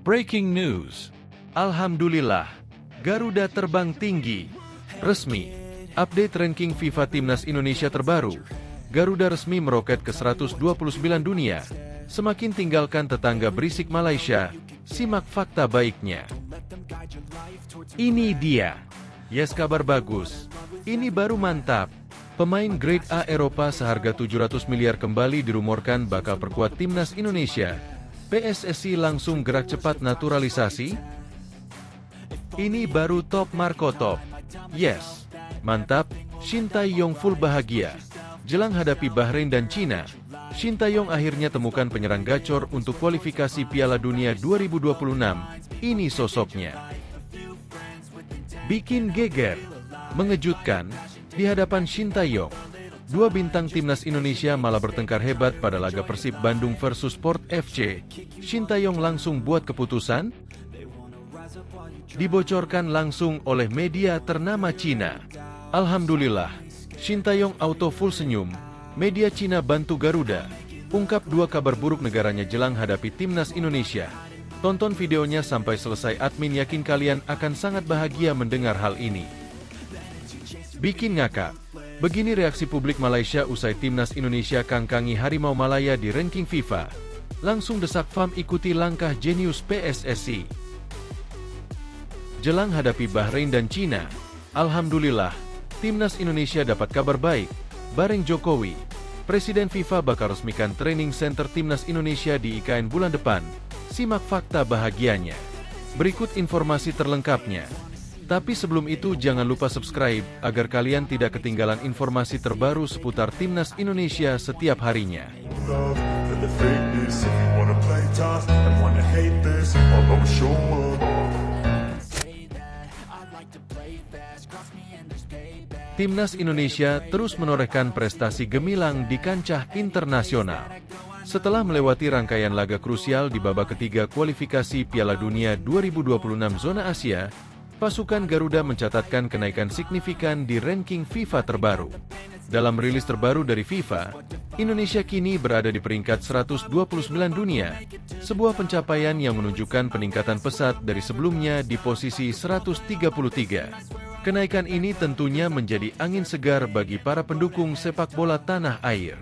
Breaking news. Alhamdulillah, Garuda terbang tinggi. Resmi. Update ranking FIFA Timnas Indonesia terbaru. Garuda resmi meroket ke 129 dunia. Semakin tinggalkan tetangga berisik Malaysia. Simak fakta baiknya. Ini dia. Yes, kabar bagus. Ini baru mantap. Pemain Grade A Eropa seharga 700 miliar kembali dirumorkan bakal perkuat Timnas Indonesia. PSSI langsung gerak cepat naturalisasi. Ini baru top Marco top. Yes, mantap. Shin Tae-yong full bahagia. Jelang hadapi Bahrain dan Cina, Shin Tae-yong akhirnya temukan penyerang gacor untuk kualifikasi Piala Dunia 2026. Ini sosoknya. Bikin geger. Mengejutkan, di hadapan Shin Tae-yong, dua bintang Timnas Indonesia malah bertengkar hebat pada laga Persib Bandung versus Sport FC. Shin Tae-yong langsung buat keputusan. Dibocorkan langsung oleh media ternama Cina. Alhamdulillah, Shin Tae-yong auto full senyum. Media Cina bantu Garuda. Ungkap dua kabar buruk negaranya jelang hadapi Timnas Indonesia. Tonton videonya sampai selesai, admin yakin kalian akan sangat bahagia mendengar hal ini. Bikin ngakak. Begini reaksi publik Malaysia usai Timnas Indonesia kangkangi Harimau Malaya di ranking FIFA. Langsung desak FAM ikuti langkah jenius PSSI. Jelang hadapi Bahrain dan Cina, alhamdulillah, Timnas Indonesia dapat kabar baik. Bareng Jokowi, Presiden FIFA bakal resmikan training center Timnas Indonesia di IKN bulan depan. Simak fakta bahagianya. Berikut informasi terlengkapnya. Tapi sebelum itu jangan lupa subscribe, agar kalian tidak ketinggalan informasi terbaru seputar Timnas Indonesia setiap harinya. Timnas Indonesia terus menorehkan prestasi gemilang di kancah internasional. Setelah melewati rangkaian laga krusial di babak ketiga kualifikasi Piala Dunia 2026 zona Asia, pasukan Garuda mencatatkan kenaikan signifikan di ranking FIFA terbaru. Dalam rilis terbaru dari FIFA, Indonesia kini berada di peringkat 129 dunia, sebuah pencapaian yang menunjukkan peningkatan pesat dari sebelumnya di posisi 133. Kenaikan ini tentunya menjadi angin segar bagi para pendukung sepak bola tanah air.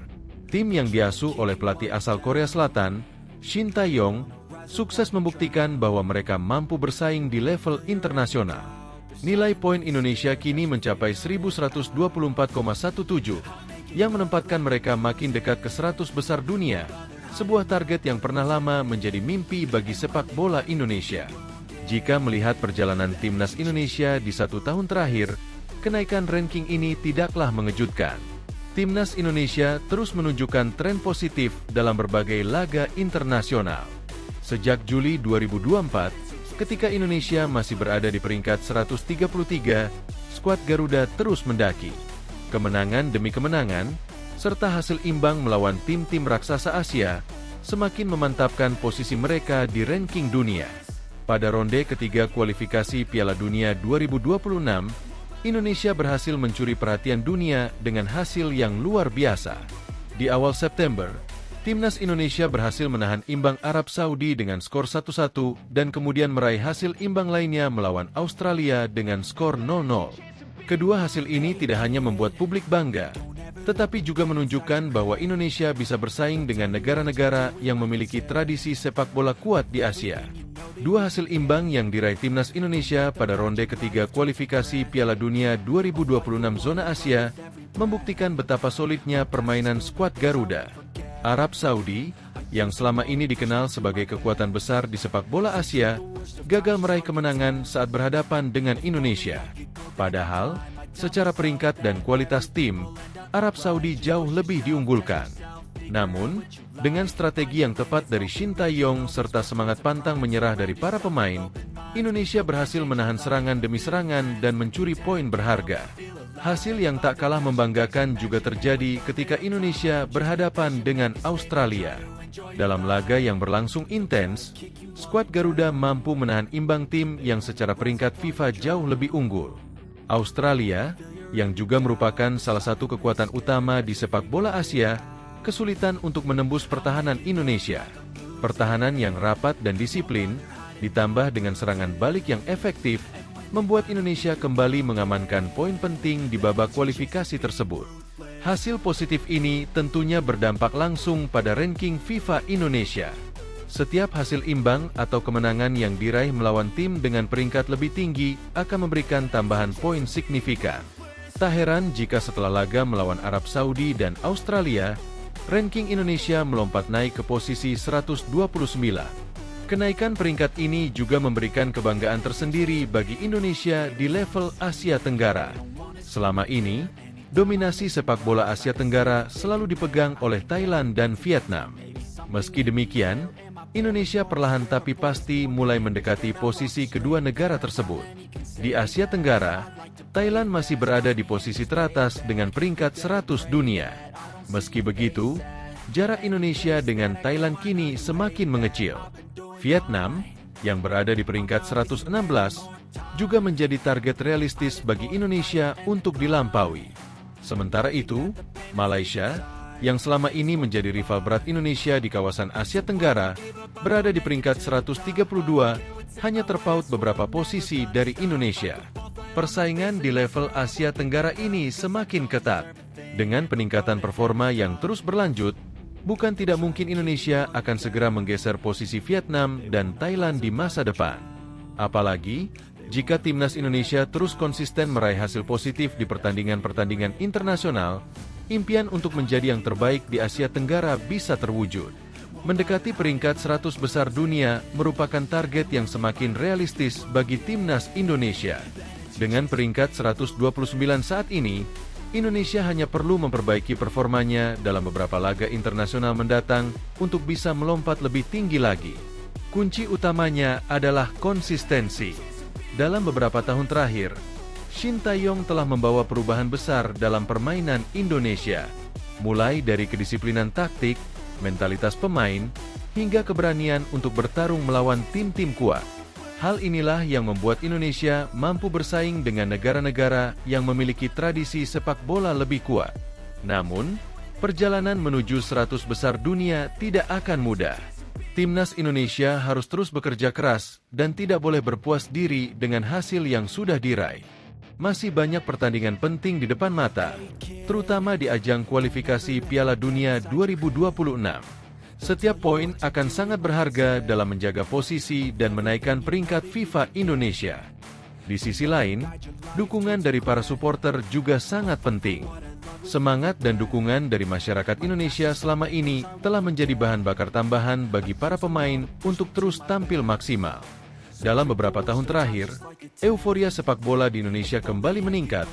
Tim yang diasuh oleh pelatih asal Korea Selatan, Shin Tae-yong, sukses membuktikan bahwa mereka mampu bersaing di level internasional. Nilai poin Indonesia kini mencapai 1124,17, yang menempatkan mereka makin dekat ke 100 besar dunia, sebuah target yang pernah lama menjadi mimpi bagi sepak bola Indonesia. Jika melihat perjalanan Timnas Indonesia di 1 tahun terakhir, kenaikan ranking ini tidaklah mengejutkan. Timnas Indonesia terus menunjukkan tren positif dalam berbagai laga internasional. Sejak Juli 2024, ketika Indonesia masih berada di peringkat 133, skuad Garuda terus mendaki. Kemenangan demi kemenangan, serta hasil imbang melawan tim-tim raksasa Asia, semakin memantapkan posisi mereka di ranking dunia. Pada ronde ketiga kualifikasi Piala Dunia 2026, Indonesia berhasil mencuri perhatian dunia dengan hasil yang luar biasa. Di awal September, Timnas Indonesia berhasil menahan imbang Arab Saudi dengan skor 1-1 dan kemudian meraih hasil imbang lainnya melawan Australia dengan skor 0-0. Kedua hasil ini tidak hanya membuat publik bangga, tetapi juga menunjukkan bahwa Indonesia bisa bersaing dengan negara-negara yang memiliki tradisi sepak bola kuat di Asia. Dua hasil imbang yang diraih Timnas Indonesia pada ronde ketiga kualifikasi Piala Dunia 2026 zona Asia membuktikan betapa solidnya permainan skuad Garuda. Arab Saudi, yang selama ini dikenal sebagai kekuatan besar di sepak bola Asia, gagal meraih kemenangan saat berhadapan dengan Indonesia. Padahal, secara peringkat dan kualitas tim, Arab Saudi jauh lebih diunggulkan. Namun, dengan strategi yang tepat dari Shin Tae-yong serta semangat pantang menyerah dari para pemain, Indonesia berhasil menahan serangan demi serangan dan mencuri poin berharga. Hasil yang tak kalah membanggakan juga terjadi ketika Indonesia berhadapan dengan Australia. Dalam laga yang berlangsung intens, skuad Garuda mampu menahan imbang tim yang secara peringkat FIFA jauh lebih unggul. Australia, yang juga merupakan salah satu kekuatan utama di sepak bola Asia, kesulitan untuk menembus pertahanan Indonesia. Pertahanan yang rapat dan disiplin, ditambah dengan serangan balik yang efektif, membuat Indonesia kembali mengamankan poin penting di babak kualifikasi tersebut. Hasil positif ini tentunya berdampak langsung pada ranking FIFA Indonesia. Setiap hasil imbang atau kemenangan yang diraih melawan tim dengan peringkat lebih tinggi akan memberikan tambahan poin signifikan. Tak heran jika setelah laga melawan Arab Saudi dan Australia, ranking Indonesia melompat naik ke posisi 129. Kenaikan peringkat ini juga memberikan kebanggaan tersendiri bagi Indonesia di level Asia Tenggara. Selama ini, dominasi sepak bola Asia Tenggara selalu dipegang oleh Thailand dan Vietnam. Meski demikian, Indonesia perlahan tapi pasti mulai mendekati posisi kedua negara tersebut. Di Asia Tenggara, Thailand masih berada di posisi teratas dengan peringkat 100 dunia. Meski begitu, jarak Indonesia dengan Thailand kini semakin mengecil. Vietnam, yang berada di peringkat 116, juga menjadi target realistis bagi Indonesia untuk dilampaui. Sementara itu, Malaysia, yang selama ini menjadi rival berat Indonesia di kawasan Asia Tenggara, berada di peringkat 132, hanya terpaut beberapa posisi dari Indonesia. Persaingan di level Asia Tenggara ini semakin ketat. Dengan peningkatan performa yang terus berlanjut, bukan tidak mungkin Indonesia akan segera menggeser posisi Vietnam dan Thailand di masa depan. Apalagi, jika timnas Indonesia terus konsisten meraih hasil positif di pertandingan-pertandingan internasional, impian untuk menjadi yang terbaik di Asia Tenggara bisa terwujud. Mendekati peringkat 100 besar dunia merupakan target yang semakin realistis bagi timnas Indonesia. Dengan peringkat 129 saat ini, Indonesia hanya perlu memperbaiki performanya dalam beberapa laga internasional mendatang untuk bisa melompat lebih tinggi lagi. Kunci utamanya adalah konsistensi. Dalam beberapa tahun terakhir, Shin Tae-yong telah membawa perubahan besar dalam permainan Indonesia, mulai dari kedisiplinan taktik, mentalitas pemain, hingga keberanian untuk bertarung melawan tim-tim kuat. Hal inilah yang membuat Indonesia mampu bersaing dengan negara-negara yang memiliki tradisi sepak bola lebih kuat. Namun, perjalanan menuju 100 besar dunia tidak akan mudah. Timnas Indonesia harus terus bekerja keras dan tidak boleh berpuas diri dengan hasil yang sudah diraih. Masih banyak pertandingan penting di depan mata, terutama di ajang kualifikasi Piala Dunia 2026. Setiap poin akan sangat berharga dalam menjaga posisi dan menaikkan peringkat FIFA Indonesia. Di sisi lain, dukungan dari para supporter juga sangat penting. Semangat dan dukungan dari masyarakat Indonesia selama ini telah menjadi bahan bakar tambahan bagi para pemain untuk terus tampil maksimal. Dalam beberapa tahun terakhir, euforia sepak bola di Indonesia kembali meningkat,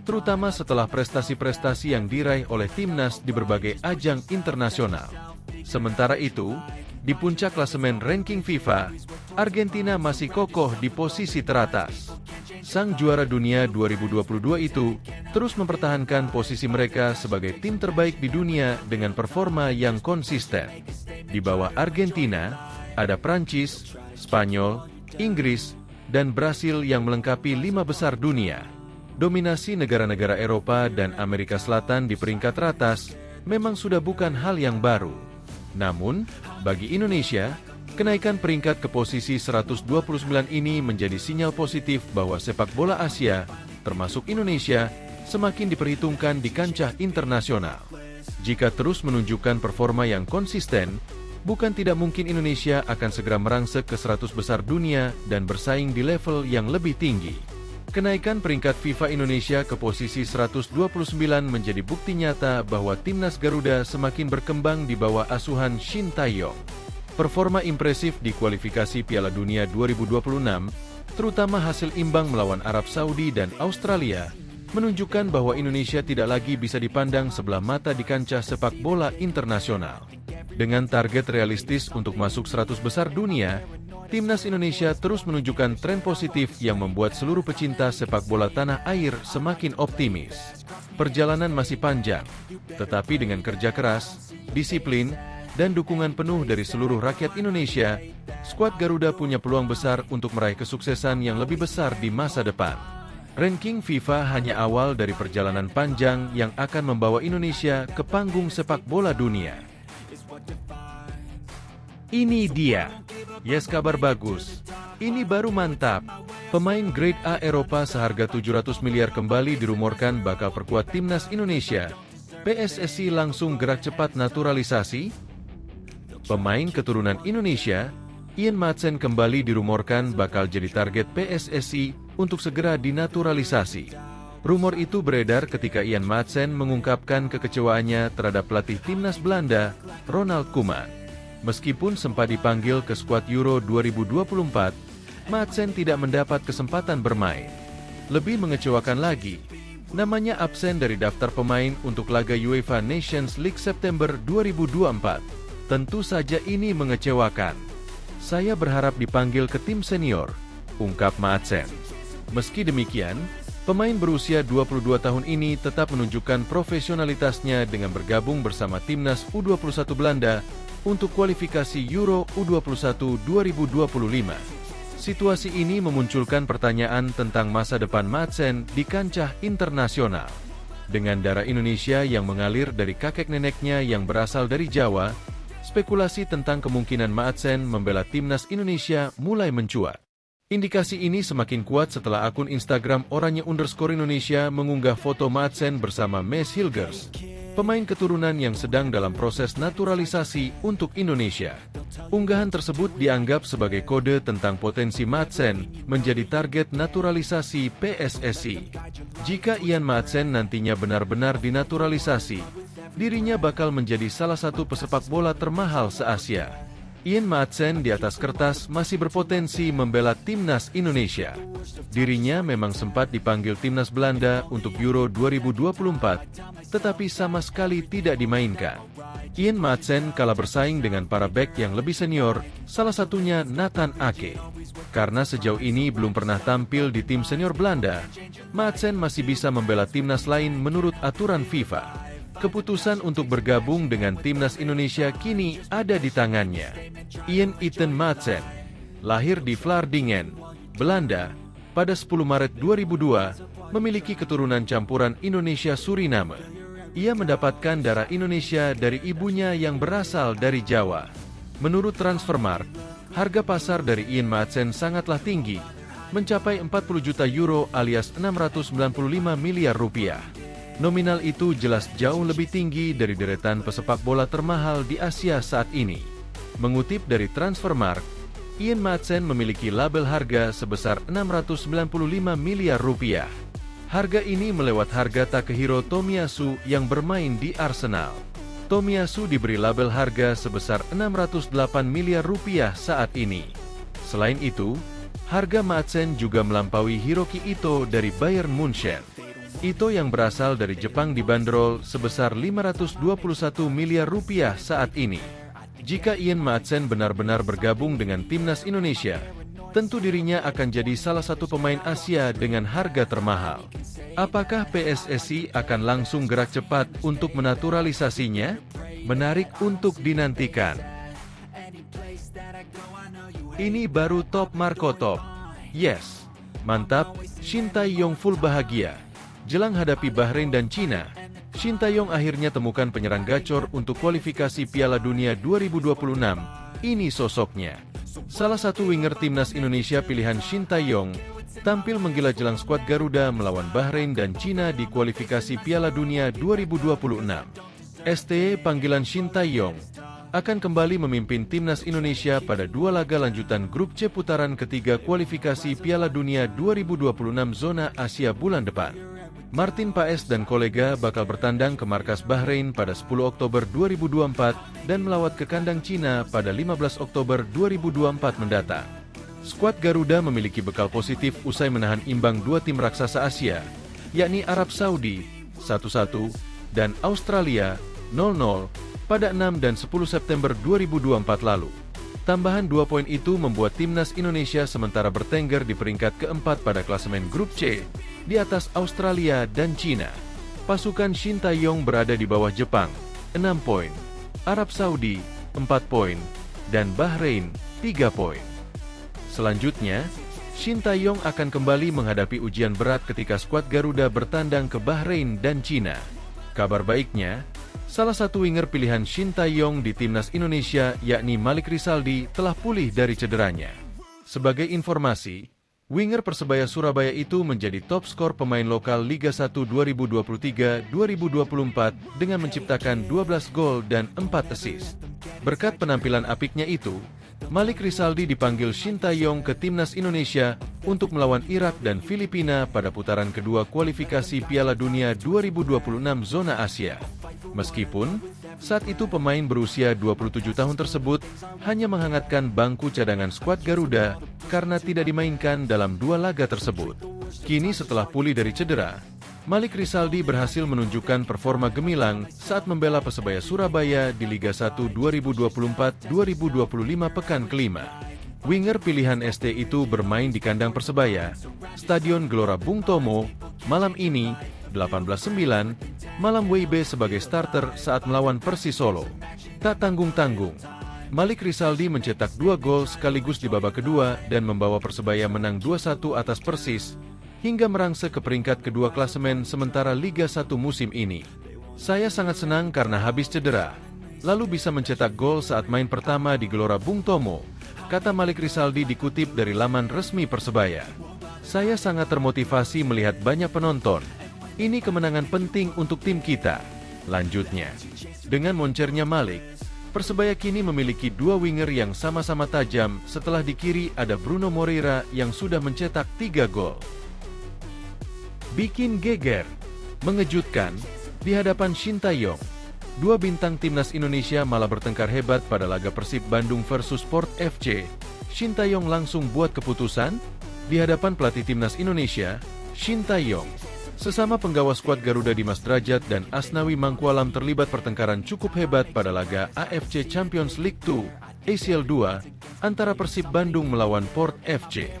terutama setelah prestasi-prestasi yang diraih oleh timnas di berbagai ajang internasional. Sementara itu, di puncak klasemen ranking FIFA, Argentina masih kokoh di posisi teratas. Sang juara dunia 2022 itu terus mempertahankan posisi mereka sebagai tim terbaik di dunia dengan performa yang konsisten. Di bawah Argentina, ada Prancis, Spanyol, Inggris, dan Brasil yang melengkapi 5 besar dunia. Dominasi negara-negara Eropa dan Amerika Selatan di peringkat teratas memang sudah bukan hal yang baru. Namun, bagi Indonesia, kenaikan peringkat ke posisi 129 ini menjadi sinyal positif bahwa sepak bola Asia, termasuk Indonesia, semakin diperhitungkan di kancah internasional. Jika terus menunjukkan performa yang konsisten, bukan tidak mungkin Indonesia akan segera merangsek ke 100 besar dunia dan bersaing di level yang lebih tinggi. Kenaikan peringkat FIFA Indonesia ke posisi 129 menjadi bukti nyata bahwa timnas Garuda semakin berkembang di bawah asuhan Shin Tae-yong. Performa impresif di kualifikasi Piala Dunia 2026, terutama hasil imbang melawan Arab Saudi dan Australia, menunjukkan bahwa Indonesia tidak lagi bisa dipandang sebelah mata di kancah sepak bola internasional. Dengan target realistis untuk masuk 100 besar dunia, timnas Indonesia terus menunjukkan tren positif yang membuat seluruh pecinta sepak bola tanah air semakin optimis. Perjalanan masih panjang, tetapi dengan kerja keras, disiplin, dan dukungan penuh dari seluruh rakyat Indonesia, skuad Garuda punya peluang besar untuk meraih kesuksesan yang lebih besar di masa depan. Ranking FIFA hanya awal dari perjalanan panjang yang akan membawa Indonesia ke panggung sepak bola dunia. Ini dia Yes, kabar bagus. Ini baru mantap. Pemain Grade A Eropa seharga 700 miliar kembali dirumorkan bakal perkuat timnas Indonesia. PSSI langsung gerak cepat naturalisasi. Pemain keturunan Indonesia, Ian Maatsen kembali dirumorkan bakal jadi target PSSI untuk segera dinaturalisasi. Rumor itu beredar ketika Ian Maatsen mengungkapkan kekecewaannya terhadap pelatih timnas Belanda, Ronald Koeman. Meskipun sempat dipanggil ke skuad Euro 2024, Maatsen tidak mendapat kesempatan bermain. Lebih mengecewakan lagi, namanya absen dari daftar pemain untuk laga UEFA Nations League September 2024. Tentu saja ini mengecewakan. Saya berharap dipanggil ke tim senior, ungkap Maatsen. Meski demikian, pemain berusia 22 tahun ini tetap menunjukkan profesionalitasnya dengan bergabung bersama timnas U21 Belanda untuk kualifikasi Euro U21 2025. Situasi ini memunculkan pertanyaan tentang masa depan Maatsen di kancah internasional. Dengan darah Indonesia yang mengalir dari kakek neneknya yang berasal dari Jawa, spekulasi tentang kemungkinan Maatsen membela timnas Indonesia mulai mencuat. Indikasi ini semakin kuat setelah akun Instagram Oranye_Indonesia mengunggah foto Maatsen bersama Mees Hilgers, pemain keturunan yang sedang dalam proses naturalisasi untuk Indonesia. Unggahan tersebut dianggap sebagai kode tentang potensi Maatsen menjadi target naturalisasi PSSI. Jika Ian Maatsen nantinya benar-benar dinaturalisasi, dirinya bakal menjadi salah satu pesepak bola termahal se-Asia. Ian Maatsen di atas kertas masih berpotensi membela timnas Indonesia. Dirinya memang sempat dipanggil timnas Belanda untuk Euro 2024, tetapi sama sekali tidak dimainkan. Ian Maatsen kalah bersaing dengan para bek yang lebih senior, salah satunya Nathan Ake. Karena sejauh ini belum pernah tampil di tim senior Belanda, Maatsen masih bisa membela timnas lain menurut aturan FIFA. Keputusan untuk bergabung dengan timnas Indonesia kini ada di tangannya. Ian Ethan Maatsen, lahir di Vlaardingen, Belanda, pada 10 Maret 2002, memiliki keturunan campuran Indonesia-Suriname. Ia mendapatkan darah Indonesia dari ibunya yang berasal dari Jawa. Menurut Transfermarkt, harga pasar dari Ian Maatsen sangatlah tinggi, mencapai 40 juta euro alias 695 miliar rupiah. Nominal itu jelas jauh lebih tinggi dari deretan pesepak bola termahal di Asia saat ini. Mengutip dari Transfermarkt, Ian Maatsen memiliki label harga sebesar 695 miliar rupiah. Harga ini melewat harga Takehiro Tomiyasu yang bermain di Arsenal. Tomiyasu diberi label harga sebesar 608 miliar rupiah saat ini. Selain itu, harga Maatsen juga melampaui Hiroki Ito dari Bayern Munchen. Ito yang berasal dari Jepang dibanderol sebesar 521 miliar rupiah saat ini. Jika Ian Maatsen benar-benar bergabung dengan timnas Indonesia, tentu dirinya akan jadi salah satu pemain Asia dengan harga termahal. Apakah PSSI akan langsung gerak cepat untuk menaturalisasinya? Menarik untuk dinantikan. Ini baru top Marco Top. Yes, mantap, Shin Tae-yong full bahagia. Jelang hadapi Bahrain dan Cina, Shin Tae-yong akhirnya temukan penyerang gacor untuk kualifikasi Piala Dunia 2026. Ini sosoknya. Salah satu winger timnas Indonesia pilihan Shin Tae-yong tampil menggila jelang skuad Garuda melawan Bahrain dan Cina di kualifikasi Piala Dunia 2026. STY panggilan Shin Tae-yong akan kembali memimpin timnas Indonesia pada 2 laga lanjutan grup C putaran ketiga kualifikasi Piala Dunia 2026 zona Asia bulan depan. Martin Paes dan kolega bakal bertandang ke markas Bahrain pada 10 Oktober 2024 dan melawat ke kandang Cina pada 15 Oktober 2024 mendatang. Skuad Garuda memiliki bekal positif usai menahan imbang 2 tim raksasa Asia, yakni Arab Saudi 1-1 dan Australia 0-0 pada 6 dan 10 September 2024 lalu. Tambahan 2 poin itu membuat timnas Indonesia sementara bertengger di peringkat keempat pada klasemen grup C, di atas Australia dan Cina. Pasukan Shin Tae-yong berada di bawah Jepang, 6 poin, Arab Saudi, 4 poin, dan Bahrain, 3 poin. Selanjutnya, Shin Tae-yong akan kembali menghadapi ujian berat ketika skuad Garuda bertandang ke Bahrain dan Cina. Kabar baiknya, Salah satu winger pilihan Shin Tae-yong di timnas Indonesia yakni Malik Rizaldi telah pulih dari cederanya. Sebagai informasi, winger Persebaya Surabaya itu menjadi top skor pemain lokal Liga 1 2023-2024 dengan menciptakan 12 gol dan 4 assist. Berkat penampilan apiknya itu, Malik Rizaldi dipanggil Shin Tae-yong ke timnas Indonesia untuk melawan Irak dan Filipina pada putaran kedua kualifikasi Piala Dunia 2026 zona Asia. Meskipun saat itu pemain berusia 27 tahun tersebut hanya menghangatkan bangku cadangan skuad Garuda karena tidak dimainkan dalam 2 laga tersebut. Kini setelah pulih dari cedera, Malik Rizaldi berhasil menunjukkan performa gemilang saat membela Persebaya Surabaya di Liga 1 2024-2025 pekan kelima. Winger pilihan ST itu bermain di kandang Persebaya, Stadion Gelora Bung Tomo, malam ini, 18.9, malam WIB sebagai starter saat melawan Persis Solo. Tak tanggung-tanggung, Malik Rizaldi mencetak 2 gol sekaligus di babak kedua dan membawa Persebaya menang 2-1 atas Persis, hingga merangsek ke peringkat kedua klasemen sementara Liga 1 musim ini. Saya sangat senang karena habis cedera, lalu bisa mencetak gol saat main pertama di Gelora Bung Tomo, kata Malik Rizaldi dikutip dari laman resmi Persebaya. Saya sangat termotivasi melihat banyak penonton. Ini kemenangan penting untuk tim kita, lanjutnya. Dengan moncernya Malik, Persebaya kini memiliki 2 winger yang sama-sama tajam setelah di kiri ada Bruno Moreira yang sudah mencetak 3 gol. Bikin geger, mengejutkan, di hadapan Shin Tae-yong, 2 bintang timnas Indonesia malah bertengkar hebat pada laga Persib Bandung versus Port FC. Shin Tae-yong langsung buat keputusan, di hadapan pelatih timnas Indonesia, Shin Tae-yong. Sesama penggawa skuad Garuda Dimas Drajat dan Asnawi Mangkualam terlibat pertengkaran cukup hebat pada laga AFC Champions League 2, ACL 2, antara Persib Bandung melawan Port FC.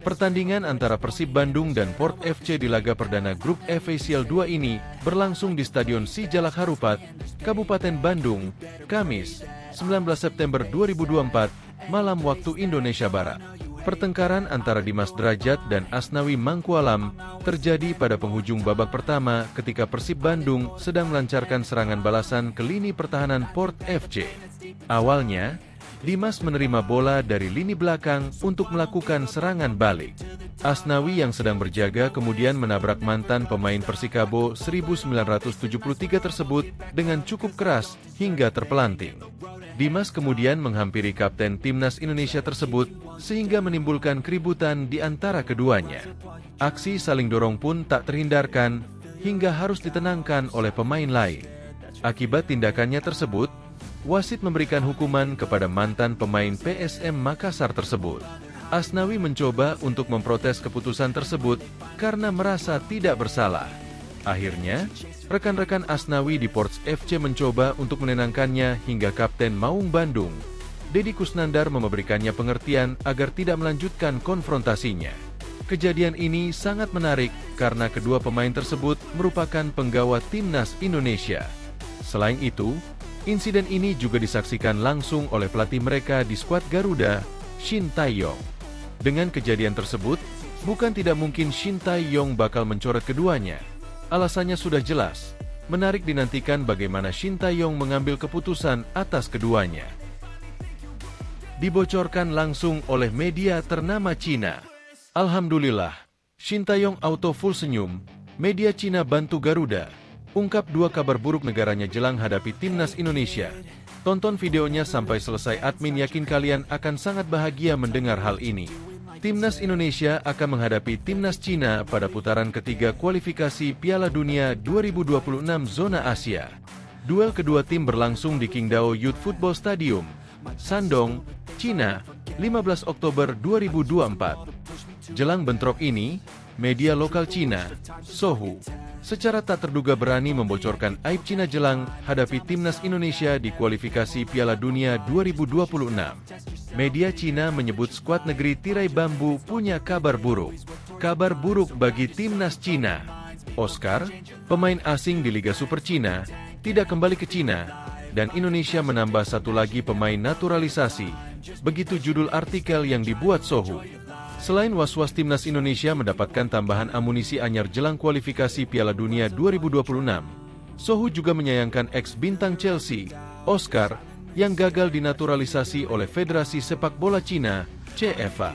Pertandingan antara Persib Bandung dan Port FC di laga perdana grup F ACL 2 ini berlangsung di Stadion Sijalak Harupat, Kabupaten Bandung, Kamis, 19 September 2024, malam waktu Indonesia Barat. Pertengkaran antara Dimas Drajat dan Asnawi Mangkualam terjadi pada penghujung babak pertama ketika Persib Bandung sedang melancarkan serangan balasan ke lini pertahanan Port FC. Awalnya, Dimas menerima bola dari lini belakang untuk melakukan serangan balik. Asnawi yang sedang berjaga kemudian menabrak mantan pemain Persikabo 1973 tersebut dengan cukup keras hingga terpelanting. Dimas kemudian menghampiri kapten timnas Indonesia tersebut sehingga menimbulkan keributan di antara keduanya. Aksi saling dorong pun tak terhindarkan hingga harus ditenangkan oleh pemain lain. Akibat tindakannya tersebut, wasit memberikan hukuman kepada mantan pemain PSM Makassar tersebut. Asnawi mencoba untuk memprotes keputusan tersebut karena merasa tidak bersalah. Akhirnya, rekan-rekan Asnawi di Port FC mencoba untuk menenangkannya hingga Kapten Maung Bandung, Deddy Kusnandar memberikannya pengertian agar tidak melanjutkan konfrontasinya. Kejadian ini sangat menarik karena kedua pemain tersebut merupakan penggawa timnas Indonesia. Selain itu, insiden ini juga disaksikan langsung oleh pelatih mereka di skuad Garuda, Shin Tae-yong. Dengan kejadian tersebut, bukan tidak mungkin Shin Tae-yong bakal mencoret keduanya. Alasannya sudah jelas, menarik dinantikan bagaimana Shin Tae-yong mengambil keputusan atas keduanya. Dibocorkan langsung oleh media ternama Cina. Alhamdulillah, Shin Tae-yong auto full senyum, media Cina bantu Garuda, ungkap 2 kabar buruk negaranya jelang hadapi timnas Indonesia. Tonton videonya sampai selesai, admin yakin kalian akan sangat bahagia mendengar hal ini. Timnas Indonesia akan menghadapi timnas Cina pada putaran ketiga kualifikasi Piala Dunia 2026 zona Asia. Duel kedua tim berlangsung di Qingdao Youth Football Stadium, Shandong, Cina, 15 Oktober 2024. Jelang bentrok ini, media lokal Cina, Sohu, secara tak terduga berani membocorkan aib Cina jelang hadapi timnas Indonesia di kualifikasi Piala Dunia 2026. Media Cina menyebut skuad negeri tirai bambu punya kabar buruk. Kabar buruk bagi timnas Cina. Oscar, pemain asing di Liga Super Cina, tidak kembali ke Cina, dan Indonesia menambah 1 lagi pemain naturalisasi. Begitu judul artikel yang dibuat Sohu. Selain was-was timnas Indonesia mendapatkan tambahan amunisi anyar jelang kualifikasi Piala Dunia 2026, Sohu juga menyayangkan ex-bintang Chelsea, Oscar, yang gagal dinaturalisasi oleh Federasi Sepak Bola Cina, CFA.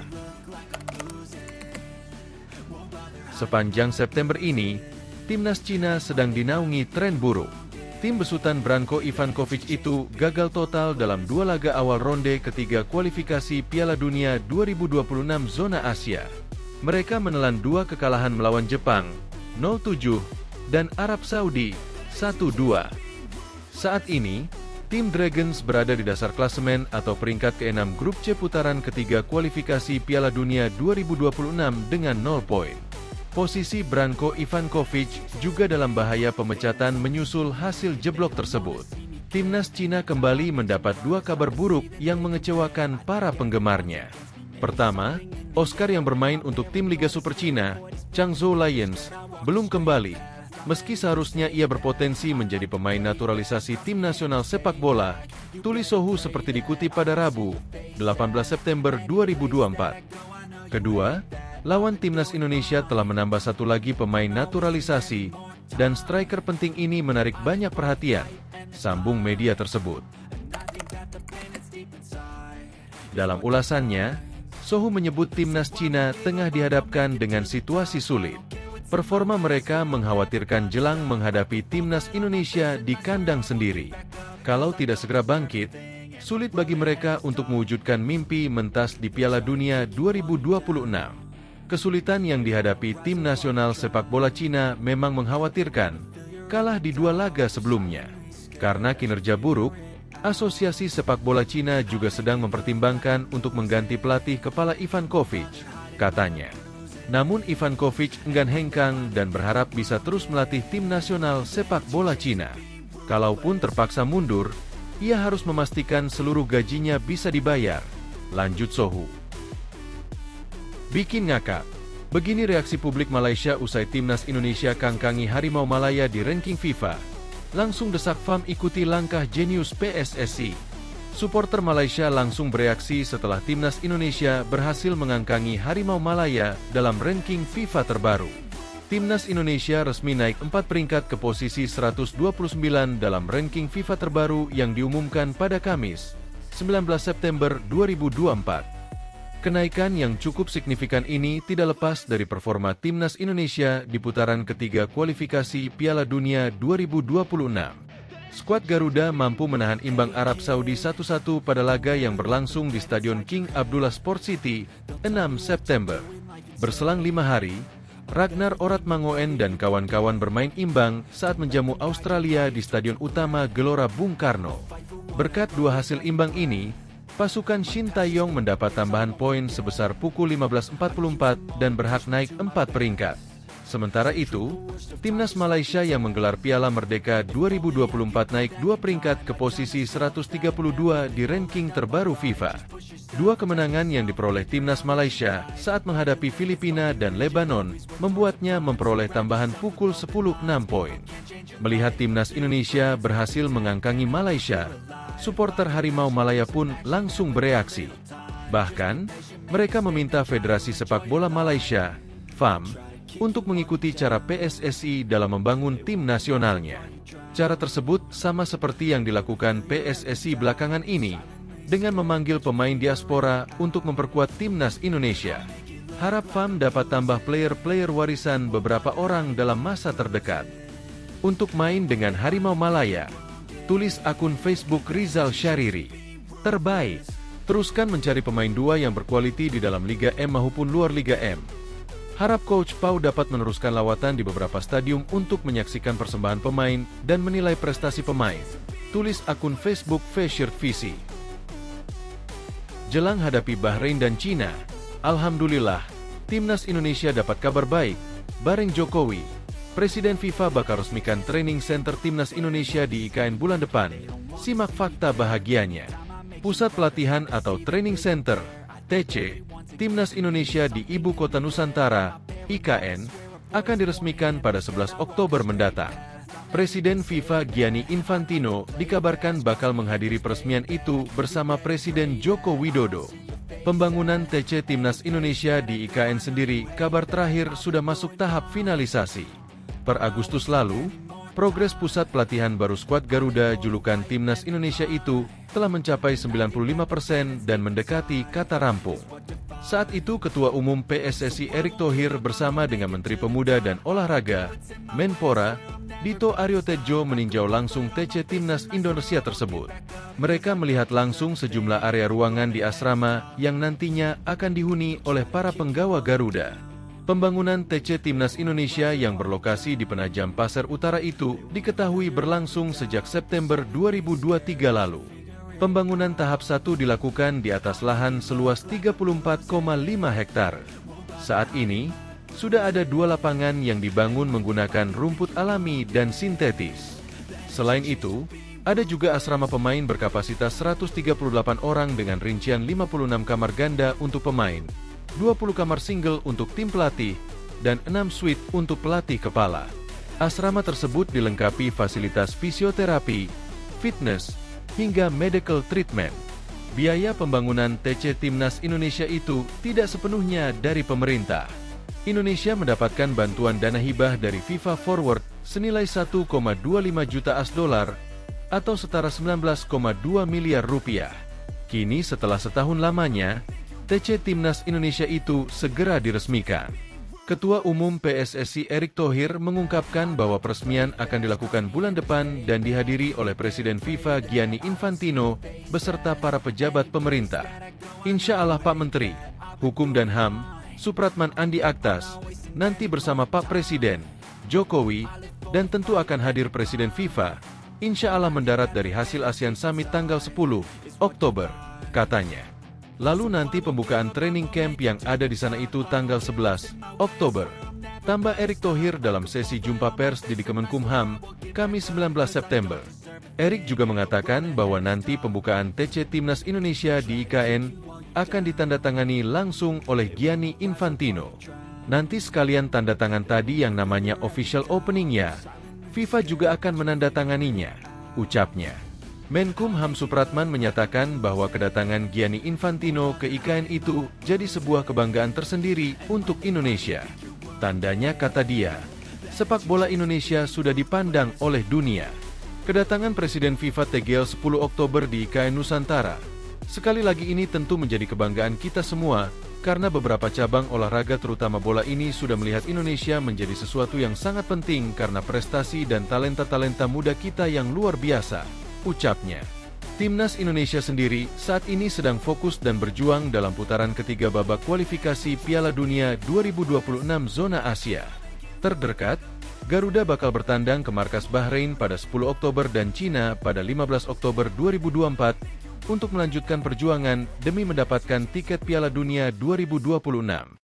Sepanjang September ini, timnas Cina sedang dinaungi tren buruk. Tim besutan Branko Ivankovic itu gagal total dalam 2 laga awal ronde ketiga kualifikasi Piala Dunia 2026 zona Asia. Mereka menelan 2 kekalahan melawan Jepang, 0-7, dan Arab Saudi, 1-2. Saat ini, tim Dragons berada di dasar klasemen atau peringkat ke-6 grup C putaran ketiga kualifikasi Piala Dunia 2026 dengan 0 poin. Posisi Branko Ivankovic juga dalam bahaya pemecatan menyusul hasil jeblok tersebut. Timnas Cina kembali mendapat 2 kabar buruk yang mengecewakan para penggemarnya. Pertama, Oscar yang bermain untuk tim Liga Super Cina, Changzhou Lions, belum kembali. Meski seharusnya ia berpotensi menjadi pemain naturalisasi tim nasional sepak bola, tulis Sohu seperti dikutip pada Rabu, 18 September 2024. Kedua, lawan timnas Indonesia telah menambah 1 lagi pemain naturalisasi, dan striker penting ini menarik banyak perhatian, sambung media tersebut. Dalam ulasannya, Sohu menyebut timnas Cina tengah dihadapkan dengan situasi sulit. Performa mereka mengkhawatirkan jelang menghadapi timnas Indonesia di kandang sendiri. Kalau tidak segera bangkit, sulit bagi mereka untuk mewujudkan mimpi mentas di Piala Dunia 2026. Kesulitan yang dihadapi tim nasional sepak bola Cina memang mengkhawatirkan, kalah di 2 laga sebelumnya. Karena kinerja buruk, Asosiasi Sepak Bola Cina juga sedang mempertimbangkan untuk mengganti pelatih kepala Ivankovic, katanya. Namun Ivankovic enggan hengkang dan berharap bisa terus melatih tim nasional sepak bola Cina. Kalaupun terpaksa mundur, ia harus memastikan seluruh gajinya bisa dibayar, lanjut Sohu. Bikin ngakak. Begini reaksi publik Malaysia usai timnas Indonesia kangkangi Harimau Malaya di ranking FIFA. Langsung desak FAM ikuti langkah jenius PSSI. Supporter Malaysia langsung bereaksi setelah timnas Indonesia berhasil mengangkangi Harimau Malaya dalam ranking FIFA terbaru. Timnas Indonesia resmi naik 4 peringkat ke posisi 129 dalam ranking FIFA terbaru yang diumumkan pada Kamis, 19 September 2024. Kenaikan yang cukup signifikan ini tidak lepas dari performa timnas Indonesia di putaran ketiga kualifikasi Piala Dunia 2026. Skuad Garuda mampu menahan imbang Arab Saudi 1-1 pada laga yang berlangsung di Stadion King Abdullah Sport City, 6 September. Berselang 5 hari, Ragnar Oratmangoen dan kawan-kawan bermain imbang saat menjamu Australia di Stadion Utama Gelora Bung Karno. Berkat 2 hasil imbang ini, pasukan Shin Taeyong mendapat tambahan poin sebesar pukul 15.44 dan berhak naik 4 peringkat. Sementara itu, timnas Malaysia yang menggelar Piala Merdeka 2024 naik 2 peringkat ke posisi 132 di ranking terbaru FIFA. 2 kemenangan yang diperoleh timnas Malaysia saat menghadapi Filipina dan Lebanon membuatnya memperoleh tambahan pukul 10.6 poin. Melihat timnas Indonesia berhasil mengangkangi Malaysia, supporter Harimau Malaya pun langsung bereaksi. Bahkan, mereka meminta Federasi Sepak Bola Malaysia, FAM, untuk mengikuti cara PSSI dalam membangun tim nasionalnya. Cara tersebut sama seperti yang dilakukan PSSI belakangan ini, dengan memanggil pemain diaspora untuk memperkuat timnas Indonesia. Harap FAM dapat tambah player-player warisan beberapa orang dalam masa terdekat. Untuk main dengan Harimau Malaya, tulis akun Facebook Rizal Syariri. Terbaik, teruskan mencari pemain 2 yang berkualiti di dalam Liga M maupun luar Liga M. Harap Coach Pau dapat meneruskan lawatan di beberapa stadium untuk menyaksikan persembahan pemain dan menilai prestasi pemain. Tulis akun Facebook Fashirt Visi. Jelang hadapi Bahrain dan Cina, alhamdulillah, timnas Indonesia dapat kabar baik. Bareng Jokowi, Presiden FIFA bakal resmikan training center timnas Indonesia di IKN bulan depan. Simak fakta bahagianya. Pusat pelatihan atau training center, TC, Timnas Indonesia di Ibu Kota Nusantara, IKN, akan diresmikan pada 11 Oktober mendatang. Presiden FIFA Gianni Infantino dikabarkan bakal menghadiri peresmian itu bersama Presiden Joko Widodo. Pembangunan TC Timnas Indonesia di IKN sendiri kabar terakhir sudah masuk tahap finalisasi. Per Agustus lalu, Progres pusat pelatihan baru skuad Garuda julukan Timnas Indonesia itu telah mencapai 95% dan mendekati kata rampung. Saat itu Ketua Umum PSSI Erick Thohir bersama dengan Menteri Pemuda dan Olahraga, Menpora, Dito Aryo Tejo meninjau langsung TC Timnas Indonesia tersebut. Mereka melihat langsung sejumlah area ruangan di asrama yang nantinya akan dihuni oleh para penggawa Garuda. Pembangunan TC Timnas Indonesia yang berlokasi di Penajam Pasir Utara itu diketahui berlangsung sejak September 2023 lalu. Pembangunan tahap 1 dilakukan di atas lahan seluas 34,5 hektar. Saat ini, sudah ada 2 lapangan yang dibangun menggunakan rumput alami dan sintetis. Selain itu, ada juga asrama pemain berkapasitas 138 orang dengan rincian 56 kamar ganda untuk pemain, 20 kamar single untuk tim pelatih, dan 6 suite untuk pelatih kepala. Asrama tersebut dilengkapi fasilitas fisioterapi, fitness, hingga medical treatment. Biaya pembangunan TC Timnas Indonesia itu tidak sepenuhnya dari pemerintah. Indonesia mendapatkan bantuan dana hibah dari FIFA Forward senilai 1,25 juta AS$ atau setara 19,2 miliar rupiah. Kini setelah setahun lamanya, TC Timnas Indonesia itu segera diresmikan. Ketua Umum PSSI Erick Thohir mengungkapkan bahwa peresmian akan dilakukan bulan depan dan dihadiri oleh Presiden FIFA Gianni Infantino beserta para pejabat pemerintah. Insya Allah Pak Menteri Hukum dan HAM, Supratman Andi Aktas, nanti bersama Pak Presiden Jokowi, dan tentu akan hadir Presiden FIFA, insya Allah mendarat dari hasil ASEAN Summit tanggal 10 Oktober, katanya. Lalu nanti pembukaan training camp yang ada di sana itu tanggal 11 Oktober. Tambah Erick Thohir dalam sesi jumpa pers di Kemenkumham, Kamis 19 September. Erick juga mengatakan bahwa nanti pembukaan TC Timnas Indonesia di IKN akan ditandatangani langsung oleh Gianni Infantino. Nanti sekalian tanda tangan tadi yang namanya official opening-nya, FIFA juga akan menandatanganinya, ucapnya. Menkumham Supratman menyatakan bahwa kedatangan Gianni Infantino ke IKN itu jadi sebuah kebanggaan tersendiri untuk Indonesia. Tandanya, kata dia, sepak bola Indonesia sudah dipandang oleh dunia. Kedatangan Presiden FIFA tanggal 10 Oktober di IKN Nusantara sekali lagi ini tentu menjadi kebanggaan kita semua, karena beberapa cabang olahraga terutama bola ini sudah melihat Indonesia menjadi sesuatu yang sangat penting karena prestasi dan talenta-talenta muda kita yang luar biasa, ucapnya. Timnas Indonesia sendiri saat ini sedang fokus dan berjuang dalam putaran ketiga babak kualifikasi Piala Dunia 2026 zona Asia. Terdekat, Garuda bakal bertandang ke markas Bahrain pada 10 Oktober dan Cina pada 15 Oktober 2024 untuk melanjutkan perjuangan demi mendapatkan tiket Piala Dunia 2026.